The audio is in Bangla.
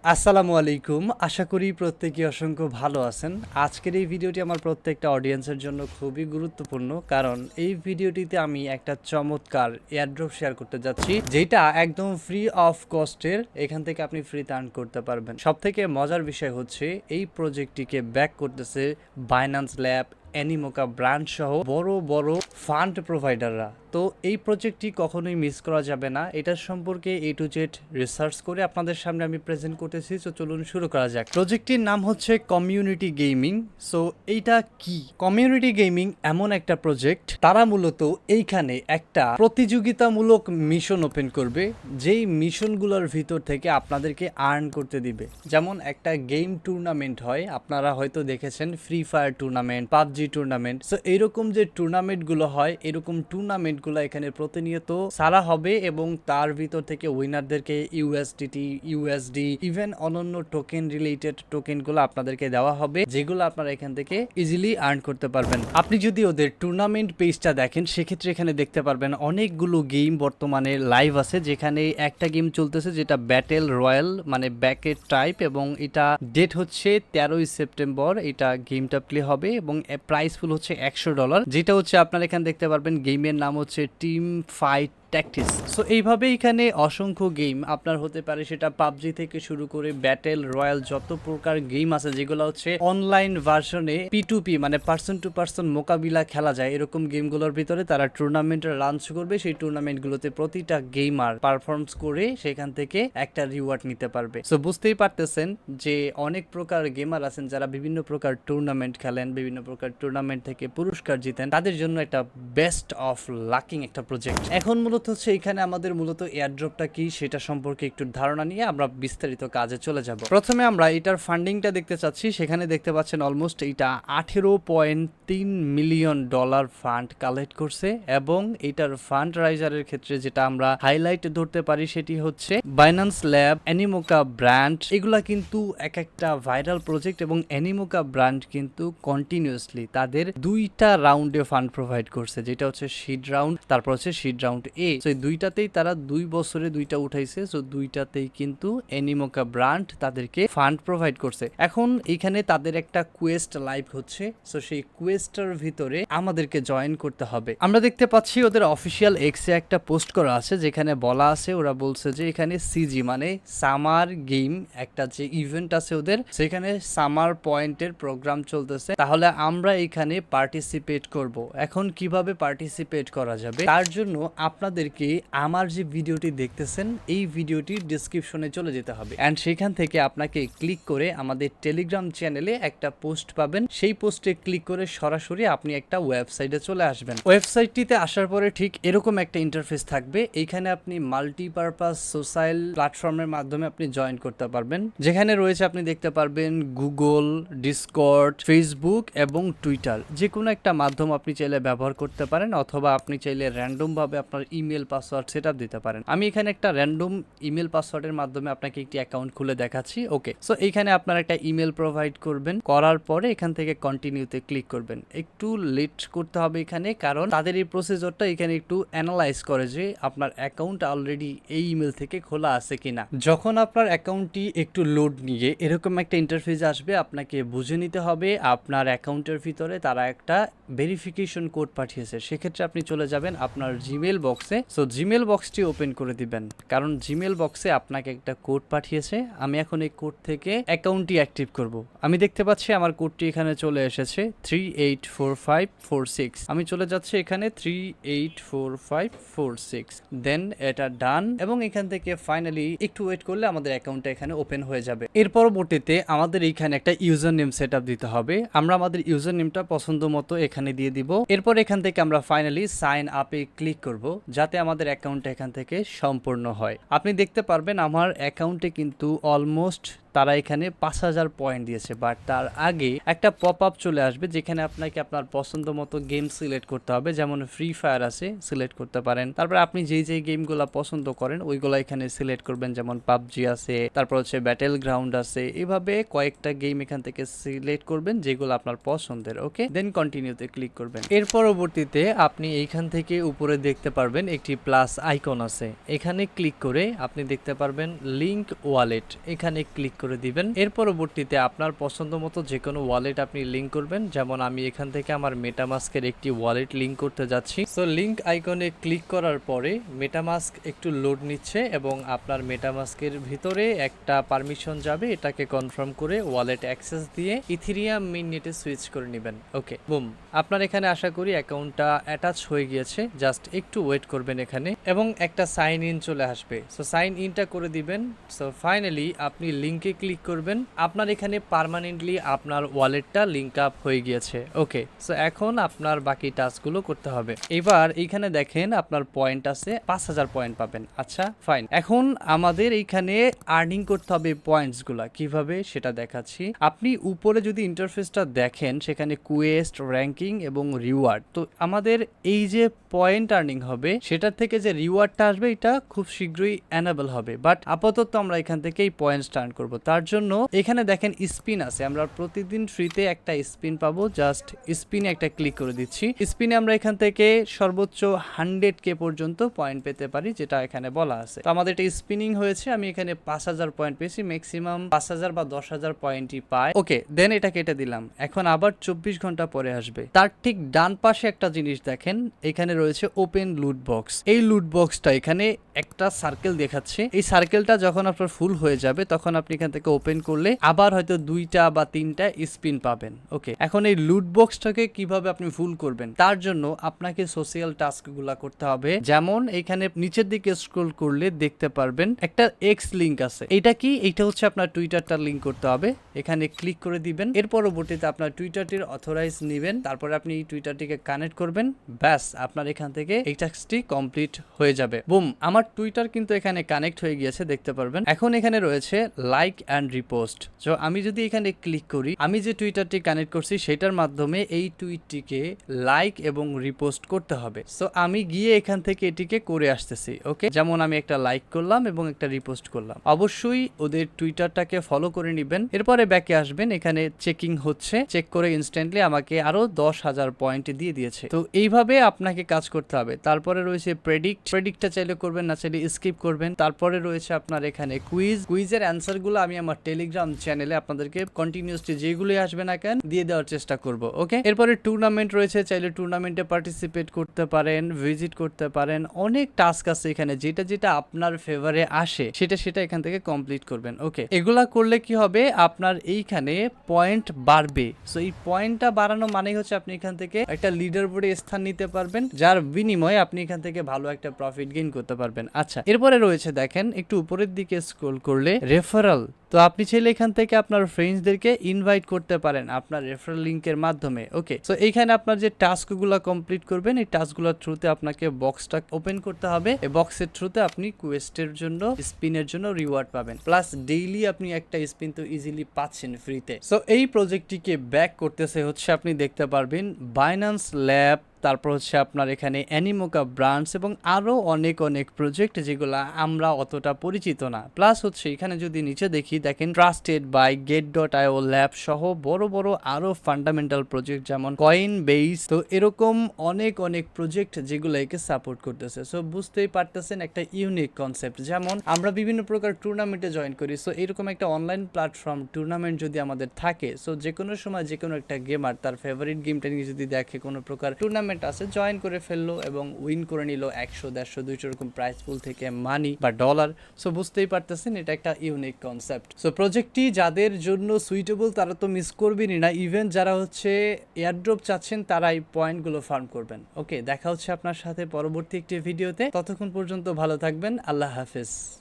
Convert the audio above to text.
আসসালামু আলাইকুম। আশা করি প্রত্যেকেই অসংখ্য ভালো আছেন। আজকের এই ভিডিওটি আমার প্রত্যেকটা অডিয়েন্সের জন্য খুবই গুরুত্বপূর্ণ, কারণ এই ভিডিওটিতে আমি একটা চমৎকার এয়ারড্রপ শেয়ার করতে যাচ্ছি, যেটা একদম ফ্রি অফ কস্টের। এখান থেকে আপনি ফ্রিতে আর্ন করতে পারবেন। সবথেকে মজার বিষয় হচ্ছে এই প্রজেক্টটিকে ব্যাক করতেছে বাইন্যান্স ল্যাব, অ্যানিমোকা ব্র্যান্ড সহ বড় বড় ফান্ড প্রোভাইডাররা। তো এই প্রজেক্টটি কখনোই মিস করা যাবে না। এটার সম্পর্কে A to Z রিসার্চ করে আপনাদের সামনে আমি প্রেজেন্ট করতেছি। তো চলুন শুরু করা যাক। প্রজেক্টটির নাম হচ্ছে কমিউনিটি গেমিং। সো এইটা কি? কমিউনিটি গেমিং এমন একটা প্রজেক্ট, তারা মূলত এইখানে একটা প্রতিযোগিতামূলক মিশন ওপেন করবে, যেই মিশনগুলোর ভিতর থেকে আপনাদেরকে আর্ন করতে দিবে। যেমন একটা গেম টুর্নামেন্ট হয়, আপনারা হয়তো দেখেছেন free fire tournament, PUBG tournament. So এইরকম যে টুর্নামেন্টগুলো হয়, এরকম টুর্নামেন্টগুলো এখানে প্রতিনিয়ত সারা হবে এবং তার ভিতর থেকে উইনারদেরকে ইউএসডিটি, ইউএসডি, ইভেন অন্যান্য টোকেন রিলেটেড টোকেনগুলো আপনাদেরকে দেওয়া হবে, যেগুলো আপনারা এখান থেকে ইজিলি আর্ন করতে পারবেন। আপনি যদি ওদের টুর্নামেন্ট পেজটা দেখেন, সেক্ষেত্রে এখানে দেখতে পারবেন অনেকগুলো গেম বর্তমানে লাইভ আছে, যেখানে একটা গেম চলতেছে যেটা ব্যাটেল রয়্যাল, মানে ব্যাকেট টাইপ, এবং এটা ডেট হচ্ছে 13ই সেপ্টেম্বর। এটা গেমটা প্লে হবে এবং প্রাইস ফুল হচ্ছে $100, যেটা হচ্ছে আপনারা এখানে দেখতে পারবেন। গেমের নাম হচ্ছে টিম ফাইট ট্যাকটিক্স। সো এইভাবে এখানে অসংখ্য গেম আপনার হতে পারে, সেটা পাবজি থেকে শুরু করে ব্যাটেল রয়্যাল, যত প্রকার গেম আছে যেগুলো হচ্ছে অনলাইন ভার্সনে P2P মানে পার্সন টু পার্সন মোকাবিলা খেলা যায়, এরকম গেমগুলোর ভিতরে তারা টুর্নামেন্ট লঞ্চ করবে। সেই টুর্নামেন্টগুলোতে প্রতিটা গেমার পারফর্মস করে সেখান থেকে একটা রিওয়ার্ড নিতে পারবে। সো বুঝতেই পারতেছেন যে অনেক প্রকার গেমার আছেন যারা বিভিন্ন প্রকার টুর্নামেন্ট খেলেন, বিভিন্ন প্রকার টুর্নামেন্ট থেকে পুরস্কার জিতেন, তাদের জন্য একটা বেস্ট অফ লাকিং একটা প্রজেক্ট। এখন মূলত হচ্ছে এখানে আমাদের মূলত এয়ারড্রপটা কি সেটা সম্পর্কে একটু ধারণা নিয়ে আমরা বিস্তারিত কাজে চলে যাব। প্রথমে আমরা এটার ফান্ডিংটা দেখতে চাচ্ছি। সেখানে দেখতে পাচ্ছেন অলমোস্ট এটা $18.3 মিলিয়ন ফান্ড কালেক্ট করছে, এবং এটার ফান্ড রাইজারের ক্ষেত্রে যেটা আমরা হাইলাইট ধরতে পারি সেটি হচ্ছে বাইন্যান্স ল্যাব, অ্যানিমোকা ব্র্যান্ড। এগুলা কিন্তু এক একটা ভাইরাল প্রজেক্ট, এবং অ্যানিমোকা ব্র্যান্ড কিন্তু কন্টিনিউয়াসলি তাদের দুইটা রাউন্ডে ফান্ড প্রোভাইড করছে, যেটা হচ্ছে সিড রাউন্ড, তারপর হচ্ছে সিড রাউন্ড এ। সো এই দুইটাতেই তারা 2 বছরে দুইটা উঠাইছে। সো দুইটাতেই কিন্তু অ্যানিমোকা ব্র্যান্ড তাদেরকে ফান্ড প্রোভাইড করছে। এখন এখানে তাদের একটা কোয়েস্ট লাইভ হচ্ছে। সো সেই কোয়েস্টের ভিতরে আমাদেরকে জয়েন করতে হবে। আমরা দেখতে পাচ্ছি ওদের অফিসিয়াল এক্সে একটা পোস্ট করা আছে, যেখানে বলা আছে, ওরা বলছে যে এখানে সিজি মানে সামার গেম একটা যে ইভেন্ট আছে ওদের, সেখানে সামার পয়েন্টের প্রোগ্রাম চলতেছে, তাহলে আমরা এখানে পার্টিসিপেট করব। এখন কিভাবে পার্টিসিপেট করা যাবে, তার জন্য আপনাদেরকে আমার যে ভিডিওটি দেখতেছেন এই ভিডিওটির ডেসক্রিপশনে চলে যেতে হবে, অ্যান্ড সেখান থেকে আপনাকে ক্লিক করে আমাদের টেলিগ্রাম চ্যানেলে একটা পোস্ট পাবেন। সেই পোস্টে ক্লিক করে সরাসরি আপনি একটা ওয়েবসাইটে চলে আসবেন। ওয়েবসাইটটিতে আসার পরে ঠিক এরকম একটা ইন্টারফেস থাকবে। এইখানে আপনি মাল্টিপারপাস সোশ্যাল প্ল্যাটফর্মের মাধ্যমে আপনি জয়েন করতে পারবেন, যেখানে রয়েছে আপনি দেখতে পারবেন গুগল, ডিসকর্ড, ফেসবুক এবং টুইটার। যে কোনো একটা মাধ্যম আপনি চাইলে ব্যবহার করতে পারেন, অথবা আপনি চাইলে র্যান্ডম ভাবে আপনার ইমেল পাসওয়ার্ড সেটআপ দিতে পারেন। আমি এখানে একটা র্যান্ডম ইমেল পাসওয়ার্ডের মাধ্যমে আপনাকে একটি অ্যাকাউন্ট খুলে দেখাচ্ছি। ওকে, সো এইখানে আপনার একটা ইমেল প্রোভাইড করবেন, করার পরে এখান থেকে কন্টিনিউতে ক্লিক করবেন। একটু লেট করতে হবে এখানে, কারণ তাদের এই প্রসিজারটা এখানে একটু অ্যানালাইজ করে যে আপনার অ্যাকাউন্ট অলরেডি এই ইমেল থেকে খোলা আছে কিনা। যখন আপনার অ্যাকাউন্টটি একটু লোড নিয়ে এরকম একটা ইন্টারফেস আসবে, আপনাকে বুঝে নিতে হবে আপনার অ্যাকাউন্টের ভিতরে তারা একটা ভেরিফিকেশন কোড পাঠিয়েছে। সেক্ষেত্রে আপনি চলে যাবেন আপনার জিমেল বক্সে। সো জিমেল বক্সটি ওপেন করে দিবেন, কারণ জিমেল বক্সে আপনাকে একটা কোড পাঠিয়েছে। আমি এখন এই কোড থেকে অ্যাকাউন্টটি অ্যাক্টিভ করব। আমি দেখতে পাচ্ছি আমার কোডটি এখানে চলে এসেছে 384546। আমি চলে যাচ্ছি এখানে 384546, দেন এটা ডান, এবং এখান থেকে ফাইনালি একটু ওয়েট করলে আমাদের অ্যাকাউন্টটা এখানে ওপেন হয়ে যাবে। এর পরবর্তীতে আমাদের এইখানে একটা ইউজার নেম সেটআপ দিতে হবে। আমরা আমাদের ইউজার নেমটা পছন্দ মতো এখানে দিয়ে দিব। এরপর এখান থেকে আমরা ফাইনালি সাইন আপে ক্লিক করব, যাতে আমাদের অ্যাকাউন্টটা এখান থেকে সম্পূর্ণ হয়। আপনি দেখতে পারবেন আমার অ্যাকাউন্টে কিন্তু অলমোস্ট তারা এখানে 5000 পয়েন্ট দিয়েছে, বাট তার আগে একটা পপ আপ চলে আসবে যেখানে আপনাকে আপনার পছন্দ মতো গেম সিলেক্ট করতে হবে। যেমন ফ্রি ফায়ার আছে, সিলেক্ট করতে পারেন। তারপর আপনি যেই যেই গেমগুলো পছন্দ করেন ওইগুলো এখানে সিলেক্ট করবেন, যেমন পাবজি আছে, তারপর হচ্ছে ব্যাটেল গ্রাউন্ড আছে, এভাবে কয়েকটা গেম এখান থেকে সিলেক্ট করবেন যেগুলো আপনার পছন্দের। ওকে, দেন কন্টিনিউতে ক্লিক করবেন। এর পরবর্তীতে আপনি এইখান থেকে উপরে দেখতে পারবেন একটি প্লাস আইকন আছে, এখানে ক্লিক করে আপনি দেখতে পারবেন লিংক ওয়ালেট, এখানে ক্লিক করে দিবেন। এর পরবর্তীতে আপনার পছন্দ মতো যে কোনো ওয়ালেট আপনি লিংক করবেন। যেমন আমি এখান থেকে আমার মেটামাস্কের একটি ওয়ালেট লিংক করতে যাচ্ছি। সো লিংক আইকনে ক্লিক করার পরে মেটামাস্ক একটু লোড নিচ্ছে এবং আপনার মেটামাস্কের ভিতরে একটা পারমিশন যাবে, এটাকে কনফার্ম করে ওয়ালেট অ্যাক্সেস দিয়ে ইথেরিয়াম মেইননেটে সুইচ করে নেবেন। ওকে, বুম, আপনার এখানে আশা করি অ্যাকাউন্টটা অ্যাটাচ হয়ে গিয়েছে। জাস্ট একটু ওয়েট করবেন এখানে এবং একটা সাইন ইন চলে আসবে। সো সাইন ইনটা করে দিবেন। সো ফাইনালি আপনি লিংকে ক্লিক করবেন। আপনার এখানে পার্মানেন্টলি আপনার ওয়ালেটটা লিংক আপ হয়ে গিয়েছে। ওকে, সো এখন আপনার বাকি টাস্কগুলো করতে হবে। এবার এইখানে দেখেন আপনার পয়েন্ট আছে, 5000 পয়েন্ট পাবেন। আচ্ছা ফাইন, এখন আমাদের এইখানে আর্নিং করতে হবে পয়েন্টসগুলো কিভাবে সেটা দেখাচ্ছি। আপনি উপরে যদি ইন্টারফেসটা দেখেন সেখানে কুয়েস্ট, র্যাঙ্কিং এবং রিওয়ার্ড। তো আমাদের এই যে পয়েন্ট আর্নিং হবে সেটার থেকে যে রিওয়ার্ডটা আসবে এটা খুব শীঘ্রই অ্যানাবল হবে, বাট আপাতত আমরা এখান থেকে এই পয়েন্টস টার্ন করব। তার জন্য এখানে দেখেন স্পিন আছে, আমরা প্রতিদিন ফ্রিতে একটা স্পিন পাবো। জাস্ট স্পিনে একটা ক্লিক করে দিচ্ছি। স্পিনে আমরা এখান থেকে সর্বোচ্চ 100k পর্যন্ত পয়েন্ট পেতে পারি, যেটা এখানে বলা আছে। তো আমাদের এটা স্পিনিং হয়েছে, আমি এখানে 5000 পয়েন্ট পেয়েছি। ম্যাক্সিমাম 5000 বা 10000 পয়েন্টই পায়। ওকে, দেন এটা কেটে দিলাম। এখন আবার 24 ঘন্টা পরে আসবে। তার ঠিক ডান পাশে একটা জিনিস দেখেন, এখানে রয়েছে ওপেন লুট বক্স। এই লুট বক্সটা এখানে একটা সার্কেল দেখাচ্ছে। এই সার্কেলটা যখন আপনার ফুল হয়ে যাবে তখন আপনি এখান থেকে ওপেন করলে আবার হয়তো 2টা বা 3টা স্পিন পাবেন। ওকে, এখন এই লুট বক্সটাকে কিভাবে আপনি ফুল করবেন তার জন্য আপনাকে সোশ্যাল টাস্ক গুলা করতে হবে। যেমন এখানে নিচের দিকে স্ক্রল করলে দেখতে পারবেন একটা এক্স লিংক আছে। এটা কি? এটা হচ্ছে আপনার টুইটারটা লিংক করতে হবে। এখানে ক্লিক করে দিবেন। এর পরবর্তীতে আপনার টুইটারটির অথরাইজ নেবেন, তারপরে আপনি টুইটারটিকে কানেক্ট করবেন। ব্যাস, আপনার এখান থেকে এই টাস্কটি কমপ্লিট হয়ে যাবে। বুম, আমার টুইটার কিন্তু এখানে কানেক্ট হয়ে গিয়েছে, দেখতে পারবেন। এখন এখানে রয়েছে লাইক অ্যান্ড রিপোস্ট। তো আমি যদি এখানে ক্লিক করি, আমি যে টুইটারটি কানেক্ট করছি সেটার মাধ্যমে এই টুইটটিকে লাইক এবং রিপোস্ট করতে হবে। সো আমি গিয়ে এখান থেকে এটিকে করে আসতেছি। ওকে, যেমন আমি একটা লাইক করলাম এবং একটা রিপোস্ট করলাম। অবশ্যই ওদের টুইটারটাকে ফলো করে নেবেন। এরপরে ব্যাকে আসবেন, এখানে চেকিং হচ্ছে, চেক করে ইনস্ট্যান্টলি আমাকে আরো 10,000 পয়েন্ট দিয়ে দিয়েছে। তো এইভাবে আপনাকে কাজ করতে হবে। তারপরে রয়েছে প্রেডিক্টটা চাইলে করবেন, না চাইলে স্কিপ করবেন। তারপরে রয়েছে আপনার এখানে কুইজের অ্যান্সার গুলো আমি আমার টেলিগ্রাম চ্যানেলে আপনাদেরকে কন্টিনিউসলি যেগুলোই আসবে না কেন দিয়ে দেওয়ার চেষ্টা করব। ওকে, এরপরে টুর্নামেন্ট রয়েছে, চাইলে টুর্নামেন্টে পার্টিসিপেট করতে পারেন, ভিজিট করতে পারেন। অনেক টাস্ক আছে এখানে, যেটা যেটা আপনার ফেভারে আসে সেটা এখান থেকে কমপ্লিট করবেন। ওকে, এগুলা করলে কি হবে, আপনার এইখানে পয়েন্ট বাড়বে। সো এই পয়েন্টটা বাড়ানো মানে হচ্ছে আপনি এখান থেকে একটা লিডার বোর্ডে স্থান নিতে পারবেন, যার বিনিময়ে আপনি এখান থেকে ভালো একটা প্রফিট গেইন করতে পারবেন। আচ্ছা, এরপরে রয়েছে দেখেন একটু উপরের দিকে স্ক্রল করলে রেফারেল। তো আপনি চাইলে এখান থেকে আপনার ফ্রেন্ডসদেরকে ইনভাইট করতে পারেন আপনার রেফারেল লিংকের মাধ্যমে। ওকে, সো এইখানে আপনার যে টাস্কগুলো কমপ্লিট করবেন এই টাস্কগুলোর থ্রুতে আপনাকে বক্সটা ওপেন করতে হবে। এই বক্সের থ্রুতে আপনি কোয়েস্টের জন্য, স্পিনের জন্য রিওয়ার্ড পাবেন, প্লাস ডেইলি আপনি একটা স্পিন তো ইজিলি পাচ্ছেন ফ্রিতে। সো এই প্রজেক্টটিকে ব্যাক করতেছে হচ্ছে আপনি দেখতে পারবেন বাইন্যান্স ল্যাব, তারপর হচ্ছে আপনার এখানে অ্যানিমোকা ব্রান্ডস এবং আরো অনেক অনেক প্রজেক্ট যেগুলো আমরা অতটা পরিচিত না। প্লাস হচ্ছে এখানে যদি নিচে দেখি, দেখেন ট্রাস্টেড বাই Get.io ল্যাব সহ বড় বড় আরো ফান্ডামেন্টাল প্রজেক্ট যেমন কয়েন বেস। তো এরকম অনেক অনেক প্রজেক্ট যেগুলো একে সাপোর্ট করতেছে। সো বুঝতেই পারতেছেন একটা ইউনিক কনসেপ্ট। যেমন আমরা বিভিন্ন প্রকার টুর্নামেন্টে জয়েন করি, সো এরকম একটা অনলাইন প্ল্যাটফর্ম টুর্নামেন্ট যদি আমাদের থাকে, সো যে কোনো সময় যে কোনো একটা গেমার তার ফেভারিট গেমটা নিয়ে যদি দেখে কোনো প্রকার টুর্নামেন্ট আছে, জয়েন করে ফেললো এবং উইন করে নিল 100, 150, 200 এরকম প্রাইস পুল থেকে মানি বা ডলার। সো বুঝতেই পারতেছেন এটা একটা ইউনিক কনসেপ্ট। সো প্রজেক্টটি যাদের জন্য সুইটেবল তারা তো মিস করবেনই না, ইভেন যারা হচ্ছে এয়ারড্রপ চাচ্ছেন তারা এই পয়েন্টগুলো ফার্ম করবেন। ওকে, দেখা হচ্ছে আপনার সাথে পরবর্তী একটি ভিডিওতে। ততক্ষণ পর্যন্ত ভালো থাকবেন, আল্লাহ হাফেজ।